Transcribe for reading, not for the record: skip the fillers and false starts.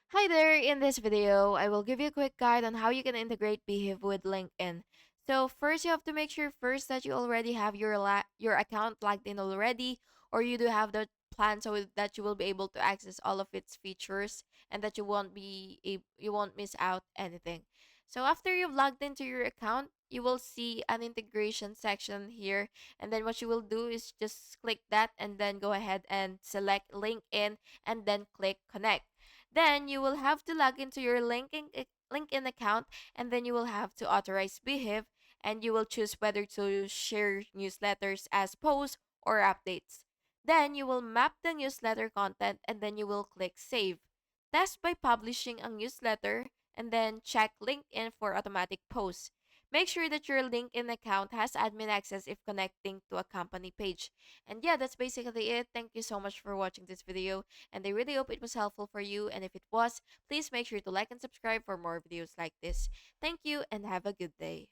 Hi there, in this video, I will give you a quick guide on how you can integrate Beehiiv with LinkedIn. So first, you have to make sure first that you already have your account logged in already, or you do have the plan so that you will be able to access all of its features and that you won't miss out anything. So after you've logged into your account, you will see an integration section here, and then what you will do is just click that and then go ahead and select LinkedIn and then click connect. Then you will have to log into your LinkedIn account, and then you will have to authorize Beehive, and you will choose whether to share newsletters as posts or updates. Then you will map the newsletter content, and then you will click save. Test by publishing a newsletter and then check LinkedIn for automatic posts. Make sure that your LinkedIn account has admin access if connecting to a company page. And yeah, that's basically it. Thank you so much for watching this video, and I really hope it was helpful for you. And if it was, please make sure to like and subscribe for more videos like this. Thank you and have a good day.